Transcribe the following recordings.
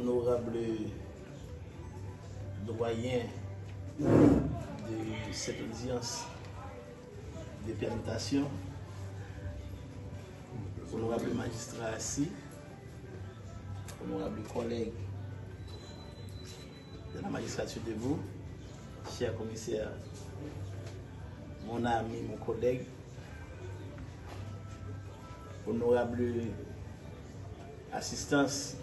honorable doyen de cette audience de permutation, honorable magistrat assis, honorable collègue de la magistrature de vous, cher commissaire, mon ami, mon collègue, honorable assistance,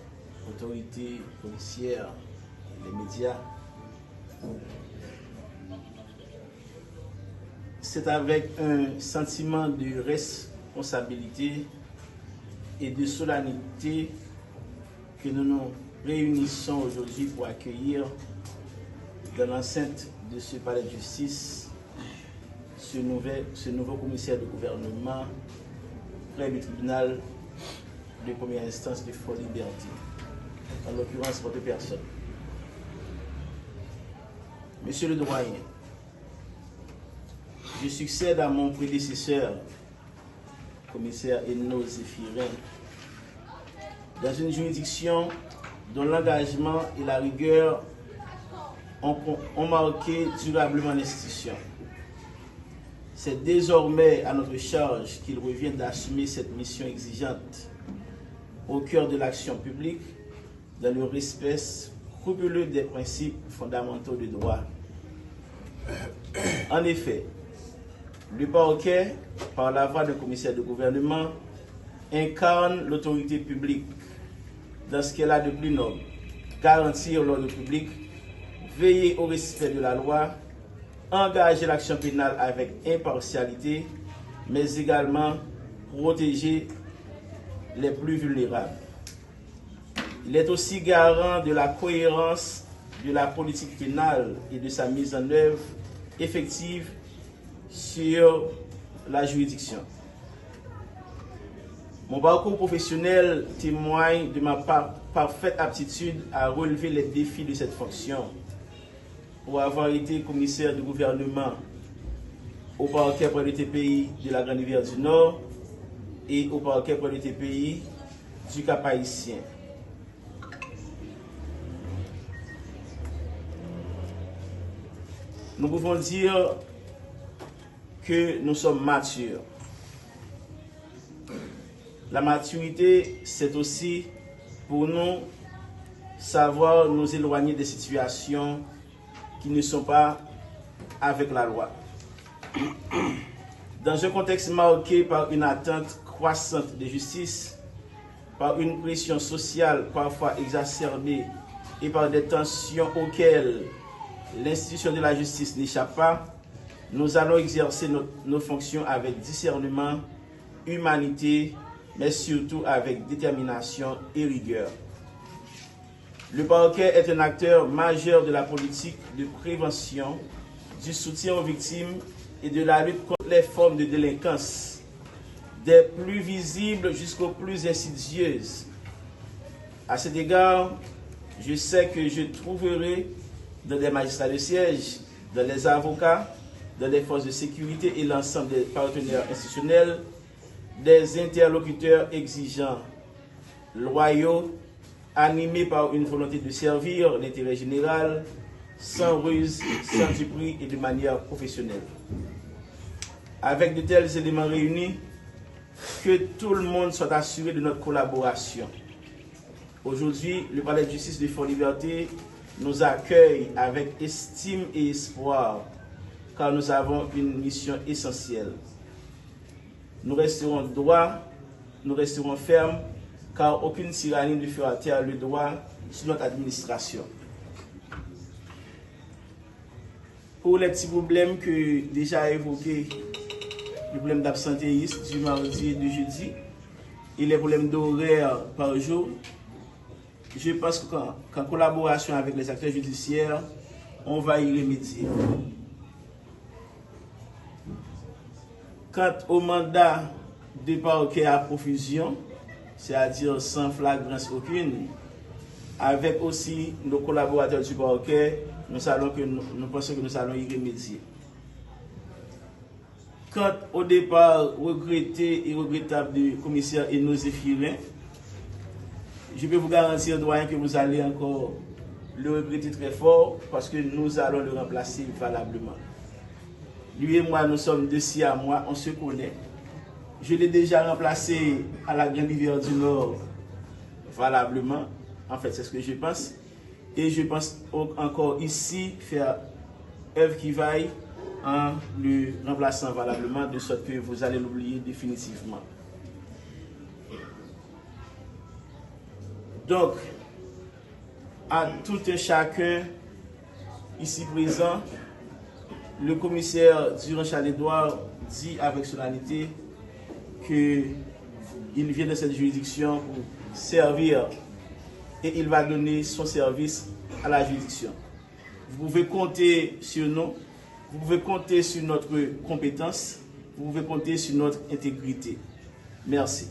autorité policière, les médias. C'est avec un sentiment de responsabilité et de solennité que nous nous réunissons aujourd'hui pour accueillir dans l'enceinte de ce palais de justice ce nouveau commissaire de gouvernement près du tribunal de première instance de Fort-Liberté, en l'occurrence votre personne. Monsieur le doyen, je succède à mon prédécesseur, commissaire Eno Zéphirin, dans une juridiction dont l'engagement et la rigueur ont marqué durablement l'institution. C'est désormais à notre charge qu'il revient d'assumer cette mission exigeante au cœur de l'action publique, dans le respect scrupuleux des principes fondamentaux du droit. En effet, le parquet, par la voix d'un commissaire de gouvernement, incarne l'autorité publique dans ce qu'elle a de plus noble: garantir l'ordre public, veiller au respect de la loi, engager l'action pénale avec impartialité, mais également protéger les plus vulnérables. Il est aussi garant de la cohérence de la politique pénale et de sa mise en œuvre effective sur la juridiction. Mon parcours professionnel témoigne de ma parfaite aptitude à relever les défis de cette fonction. Pour avoir été commissaire de gouvernement au parquet près de TPI de la Grande Rivière du Nord et au parquet près de TPI du Cap-Haïtien. Nous pouvons dire que nous sommes matures. La maturité, c'est aussi pour nous savoir nous éloigner des situations qui ne sont pas avec la loi. Dans un contexte marqué par une attente croissante de justice, par une pression sociale parfois exacerbée et par des tensions auxquelles l'institution de la justice n'échappe pas, nous allons exercer nos fonctions avec discernement, humanité, mais surtout avec détermination et rigueur. Le parquet est un acteur majeur de la politique de prévention, du soutien aux victimes et de la lutte contre les formes de délinquance, des plus visibles jusqu'aux plus insidieuses. À cet égard, je sais que je trouverai dans les magistrats de siège, dans les avocats, dans les forces de sécurité et l'ensemble des partenaires institutionnels, des interlocuteurs exigeants, loyaux, animés par une volonté de servir l'intérêt général, sans ruse, sans duperie et de manière professionnelle. Avec de tels éléments réunis, que tout le monde soit assuré de notre collaboration. Aujourd'hui, le palais de justice de Fort-Liberté nous accueille avec estime et espoir, car nous avons une mission essentielle. Nous resterons droits, nous resterons fermes, car aucune tyrannie ne fera taire le droit sur notre administration. Pour les petits problèmes que déjà évoqués, le problème d'absentéisme du mardi et du jeudi, et les problèmes d'horaire par jour, je pense qu'en collaboration avec les acteurs judiciaires, on va y remédier. Quant au mandat de parquet à profusion, c'est-à-dire sans flagrance aucune, avec aussi nos collaborateurs du parquet, nous pensons que nous allons y remédier. Quant au départ regretté et regrettable du commissaire Eno Zéphirin, Je peux vous garantir, doyen, que vous allez encore le regretter très fort parce que nous allons le remplacer valablement. Lui et moi, nous sommes de Siamois, on se connaît. Je l'ai déjà remplacé à la Grande Rivière du Nord valablement. En fait, c'est ce que je pense. Et je pense encore ici faire œuvre qui vaille en le remplaçant valablement, de sorte que vous allez l'oublier définitivement. Donc, à tout un chacun ici présent, le commissaire Durand-Charles-Edouard dit avec solennité qu'il vient de cette juridiction pour servir et il va donner son service à la juridiction. Vous pouvez compter sur nous, vous pouvez compter sur notre compétence, vous pouvez compter sur notre intégrité. Merci.